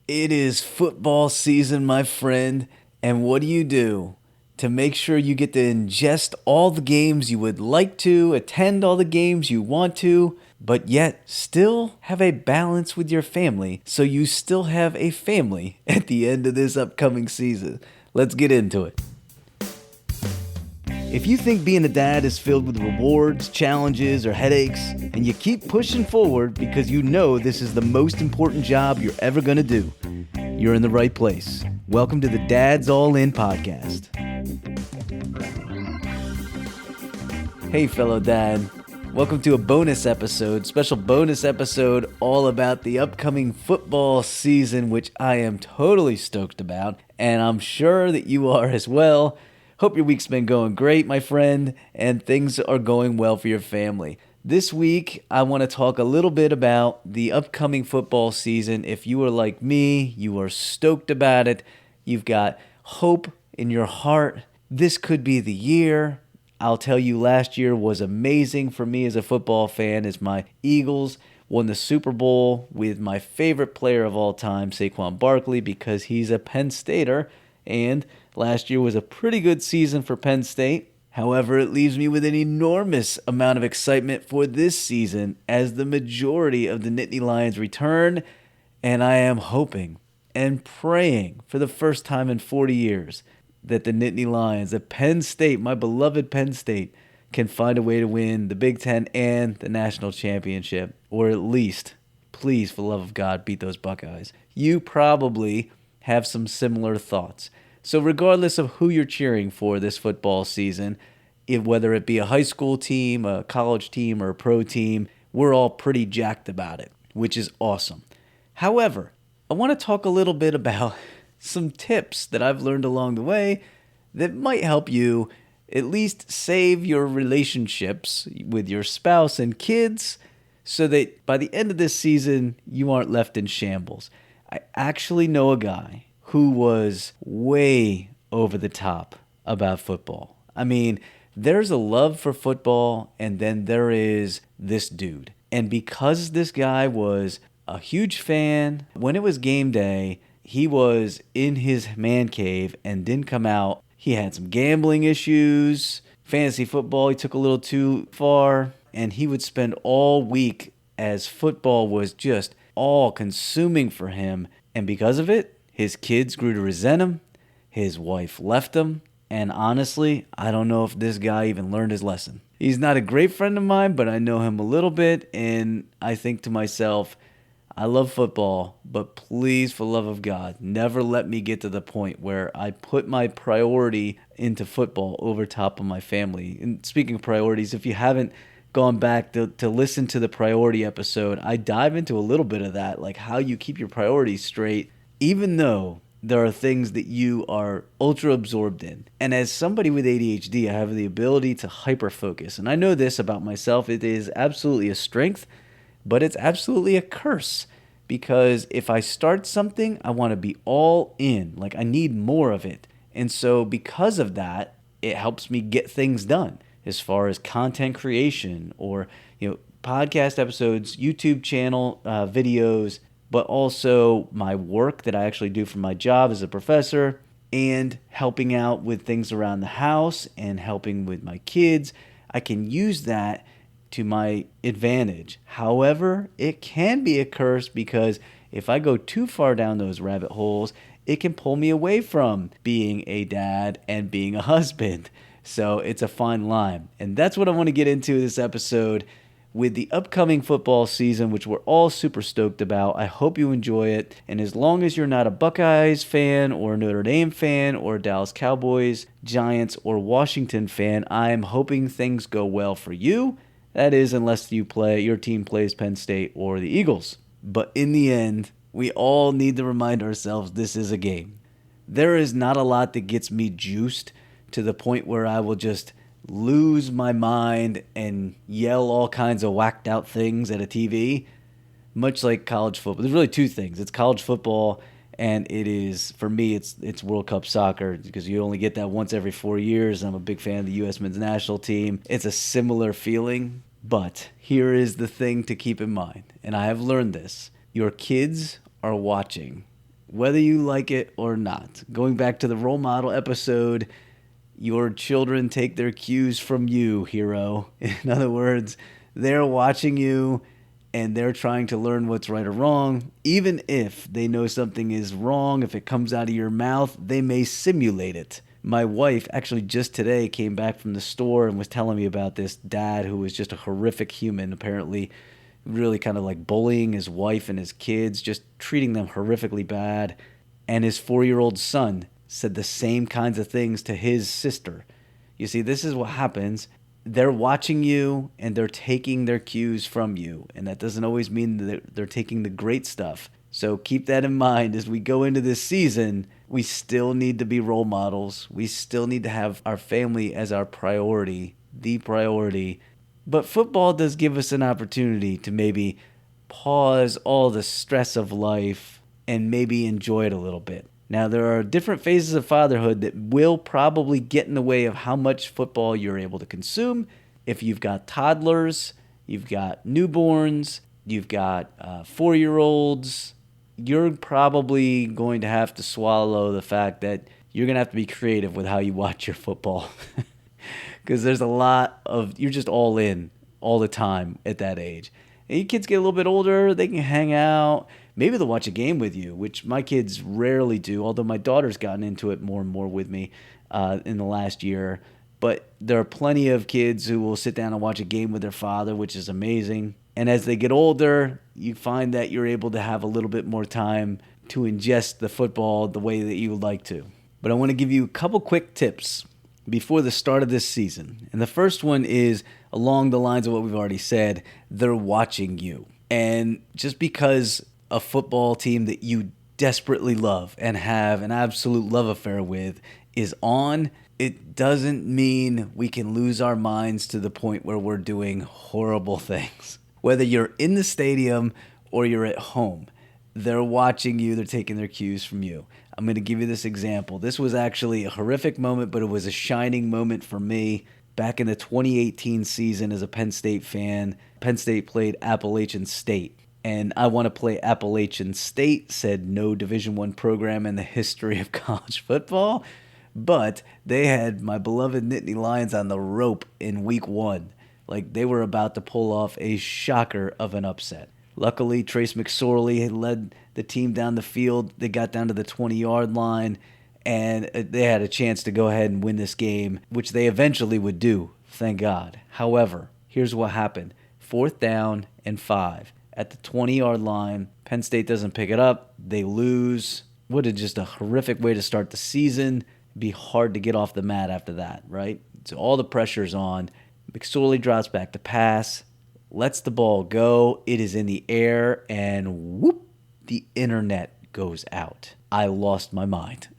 It is football season, my friend, and what do you do to make sure you get to ingest all the games you would like to, attend all the games you want to, but yet still have a balance with your family so you still have a family at the end of this upcoming season? Let's get into it. If you think being a dad is filled with rewards, challenges, or headaches, and you keep pushing forward because you know this is the most important job you're ever going to do, you're in the right place. Welcome to the Dad's All In podcast. Hey, fellow dad. Welcome to a special bonus episode all about the upcoming football season, which I am totally stoked about, and I'm sure that you are as well. Hope your week's been going great, my friend, and things are going well for your family. This week, I want to talk a little bit about the upcoming football season. If you are like me, you are stoked about it. You've got hope in your heart. This could be the year. I'll tell you, last year was amazing for me as a football fan as my Eagles won the Super Bowl with my favorite player of all time, Saquon Barkley, because he's a Penn Stater, and last year was a pretty good season for Penn State. However, it leaves me with an enormous amount of excitement for this season as the majority of the Nittany Lions return, and I am hoping and praying for the first time in 40 years that the Nittany Lions, that Penn State, my beloved Penn State, can find a way to win the Big Ten and the national championship, or at least, please, for the love of God, beat those Buckeyes. You probably have some similar thoughts. So regardless of who you're cheering for this football season, whether it be a high school team, a college team, or a pro team, we're all pretty jacked about it, which is awesome. However, I want to talk a little bit about some tips that I've learned along the way that might help you at least save your relationships with your spouse and kids so that by the end of this season, you aren't left in shambles. I actually know a guy who was way over the top about football. I mean, there's a love for football, and then there is this dude. And because this guy was a huge fan, when it was game day, he was in his man cave and didn't come out. He had some gambling issues, fantasy football he took a little too far, and he would spend all week as football was just all consuming for him. And because of it, his kids grew to resent him, his wife left him, and honestly, I don't know if this guy even learned his lesson. He's not a great friend of mine, but I know him a little bit, and I think to myself, I love football, but please, for the love of God, never let me get to the point where I put my priority into football over top of my family. And speaking of priorities, if you haven't gone back to listen to the priority episode, I dive into a little bit of that, like how you keep your priorities straight, even though there are things that you are ultra absorbed in. And as somebody with ADHD, I have the ability to hyper-focus. And I know this about myself. It is absolutely a strength, but it's absolutely a curse. Because if I start something, I want to be all in. Like, I need more of it. And so because of that, it helps me get things done as far as content creation or, podcast episodes, YouTube channel videos, but also my work that I actually do for my job as a professor and helping out with things around the house and helping with my kids. I can use that to my advantage. However, it can be a curse because if I go too far down those rabbit holes, it can pull me away from being a dad and being a husband. So it's a fine line. And that's what I want to get into this episode with the upcoming football season, which we're all super stoked about. I hope you enjoy it. And as long as you're not a Buckeyes fan or a Notre Dame fan or Dallas Cowboys, Giants, or Washington fan, I am hoping things go well for you. That is, unless your team plays Penn State or the Eagles. But in the end, we all need to remind ourselves this is a game. There is not a lot that gets me juiced to the point where I will just lose my mind and yell all kinds of whacked out things at a TV, much like college football. There's really two things. It's college football, and it is, for me, it's World Cup soccer because you only get that once every 4 years. I'm a big fan of the U.S. men's national team. It's a similar feeling, but here is the thing to keep in mind, and I have learned this. Your kids are watching. whether you like it or not. Going back to the role model episode, your children take their cues from you, hero. In other words, they're watching you and they're trying to learn what's right or wrong. Even if they know something is wrong, if it comes out of your mouth, they may simulate it. My wife actually just today came back from the store and was telling me about this dad who was just a horrific human, apparently really kind of like bullying his wife and his kids, just treating them horrifically bad. And his 4-year-old son said the same kinds of things to his sister. You see, this is what happens. They're watching you and they're taking their cues from you. And that doesn't always mean that they're taking the great stuff. So keep that in mind as we go into this season. We still need to be role models. We still need to have our family as our priority, the priority. But football does give us an opportunity to maybe pause all the stress of life and maybe enjoy it a little bit. Now, there are different phases of fatherhood that will probably get in the way of how much football you're able to consume. If you've got toddlers, you've got newborns, you've got 4-year-olds, you're probably going to have to swallow the fact that you're going to have to be creative with how you watch your football. Because there's a lot of, you're just all in all the time at that age. And your kids get a little bit older, they can hang out. Maybe they'll watch a game with you, which my kids rarely do, although my daughter's gotten into it more and more with me in the last year. But there are plenty of kids who will sit down and watch a game with their father, which is amazing. And as they get older, you find that you're able to have a little bit more time to ingest the football the way that you would like to. But I want to give you a couple quick tips before the start of this season. And the first one is along the lines of what we've already said. They're watching you. And just because a football team that you desperately love and have an absolute love affair with is on, it doesn't mean we can lose our minds to the point where we're doing horrible things. Whether you're in the stadium or you're at home, they're watching you, they're taking their cues from you. I'm going to give you this example. This was actually a horrific moment, but it was a shining moment for me. Back in the 2018 season as a Penn State fan, Penn State played Appalachian State. And I want to play Appalachian State, said no Division I program in the history of college football. But they had my beloved Nittany Lions on the rope in week 1. Like they were about to pull off a shocker of an upset. Luckily, Trace McSorley had led the team down the field. They got down to the 20-yard line, and they had a chance to go ahead and win this game, which they eventually would do, thank God. However, here's what happened. 4th down and 5. At the 20-yard line, Penn State doesn't pick it up. They lose. What a just a horrific way to start the season. It'd be hard to get off the mat after that, right? So all the pressure's on. McSorley drops back to pass, lets the ball go. It is in the air, and whoop, the internet goes out. I lost my mind.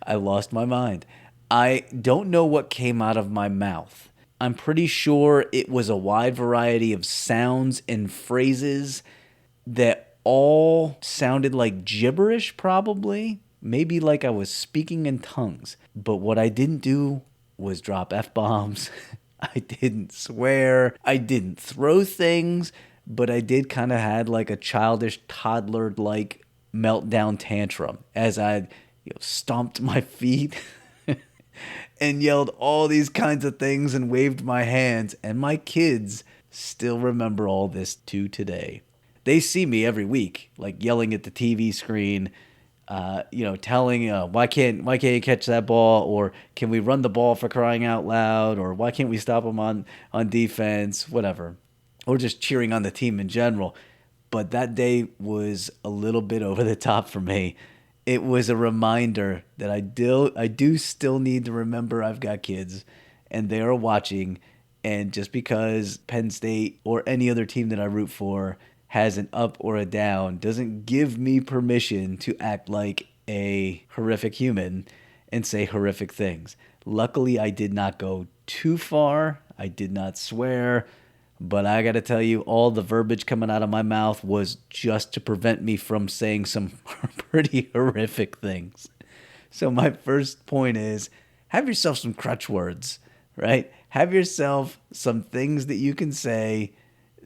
I lost my mind. I don't know what came out of my mouth. I'm pretty sure it was a wide variety of sounds and phrases that all sounded like gibberish, probably. Maybe like I was speaking in tongues. But what I didn't do was drop F-bombs. I didn't swear. I didn't throw things. But I did kind of had like a childish, toddler-like meltdown tantrum as I stomped my feet and yelled all these kinds of things and waved my hands. And my kids still remember all this to today. They see me every week, like yelling at the TV screen, telling, why can't you catch that ball? Or can we run the ball for crying out loud? Or why can't we stop them on defense? Whatever. Or just cheering on the team in general. But that day was a little bit over the top for me. It was a reminder that I do still need to remember I've got kids and they are watching. And just because Penn State or any other team that I root for has an up or a down doesn't give me permission to act like a horrific human and say horrific things. Luckily, I did not go too far. I did not swear. But I got to tell you, all the verbiage coming out of my mouth was just to prevent me from saying some pretty horrific things. So my first point is, have yourself some crutch words, right? Have yourself some things that you can say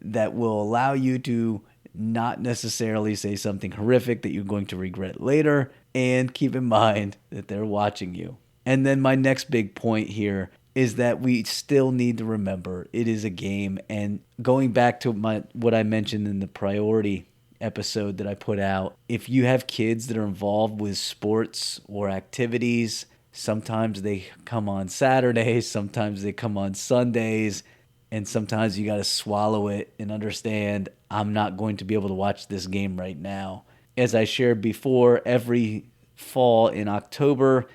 that will allow you to not necessarily say something horrific that you're going to regret later, and keep in mind that they're watching you. And then my next big point here is that we still need to remember it is a game. And going back to what I mentioned in the priority episode that I put out, if you have kids that are involved with sports or activities, sometimes they come on Saturdays, sometimes they come on Sundays, and sometimes you got to swallow it and understand I'm not going to be able to watch this game right now. As I shared before, every fall in October,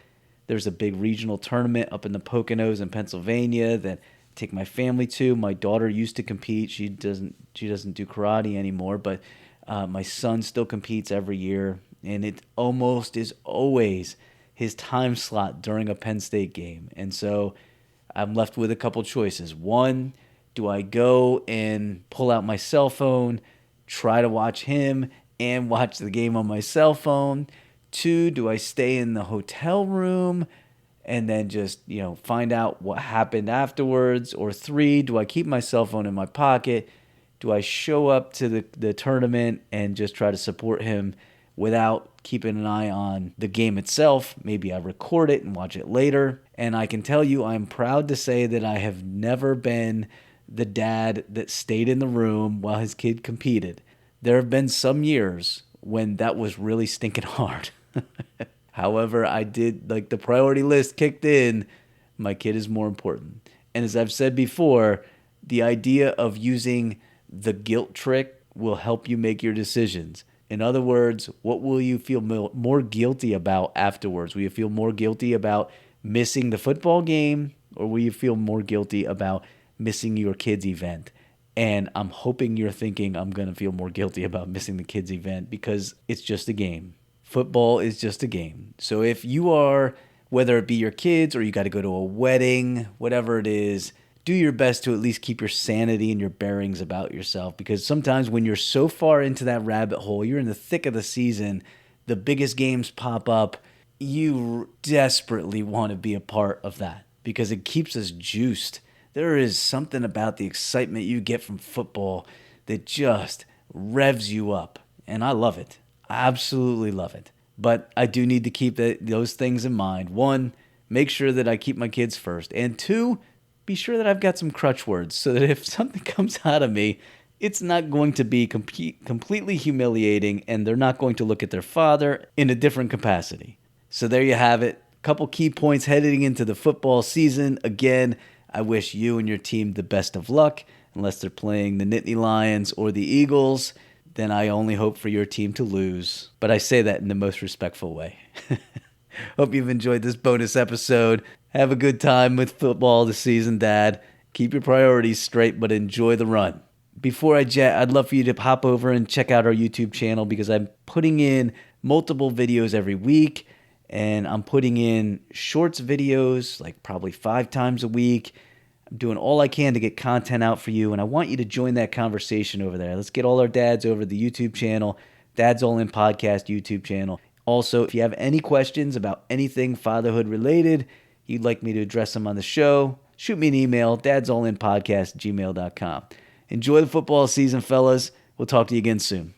there's a big regional tournament up in the Poconos in Pennsylvania that I take my family to. My daughter used to compete. She doesn't do karate anymore, but my son still competes every year, and it almost is always his time slot during a Penn State game. And so I'm left with a couple choices. One, do I go and pull out my cell phone, try to watch him, and watch the game on my cell phone? Two, do I stay in the hotel room and then just, find out what happened afterwards? Or three, do I keep my cell phone in my pocket? Do I show up to the tournament and just try to support him without keeping an eye on the game itself? Maybe I record it and watch it later. And I can tell you, I'm proud to say that I have never been the dad that stayed in the room while his kid competed. There have been some years when that was really stinking hard. However, I did, the priority list kicked in. My kid is more important. And as I've said before, the idea of using the guilt trick will help you make your decisions. In other words, what will you feel more guilty about afterwards? Will you feel more guilty about missing the football game, or will you feel more guilty about missing your kid's event? And I'm hoping you're thinking I'm going to feel more guilty about missing the kid's event because it's just a game. Football is just a game. So if you are, whether it be your kids or you got to go to a wedding, whatever it is, do your best to at least keep your sanity and your bearings about yourself, because sometimes when you're so far into that rabbit hole, you're in the thick of the season, the biggest games pop up, you desperately want to be a part of that because it keeps us juiced. There is something about the excitement you get from football that just revs you up, and I love it. I absolutely love it. But I do need to keep those things in mind. One, make sure that I keep my kids first. And two, be sure that I've got some crutch words so that if something comes out of me, it's not going to be completely humiliating, and they're not going to look at their father in a different capacity. So there you have it. A couple key points heading into the football season. Again, I wish you and your team the best of luck. Unless they're playing the Nittany Lions or the Eagles, then I only hope for your team to lose. But I say that in the most respectful way. Hope you've enjoyed this bonus episode. Have a good time with football this season, Dad. Keep your priorities straight, but enjoy the run. Before I jet, I'd love for you to hop over and check out our YouTube channel because I'm putting in multiple videos every week, and I'm putting in shorts videos like probably 5 times a week. I'm doing all I can to get content out for you, and I want you to join that conversation over there. Let's get all our dads over to the YouTube channel, Dad's All In Podcast YouTube channel. Also, if you have any questions about anything fatherhood related, you'd like me to address them on the show, shoot me an email, dadsallinpodcast@gmail.com. Enjoy the football season, fellas. We'll talk to you again soon.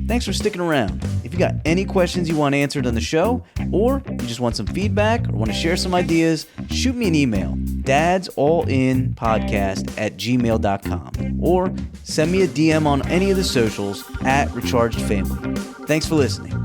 Thanks for sticking around. If you got any questions you want answered on the show, or you just want some feedback or want to share some ideas, shoot me an email, dadsallinpodcast@gmail.com, or send me a DM on any of the socials @rechargedfamily. Thanks for listening.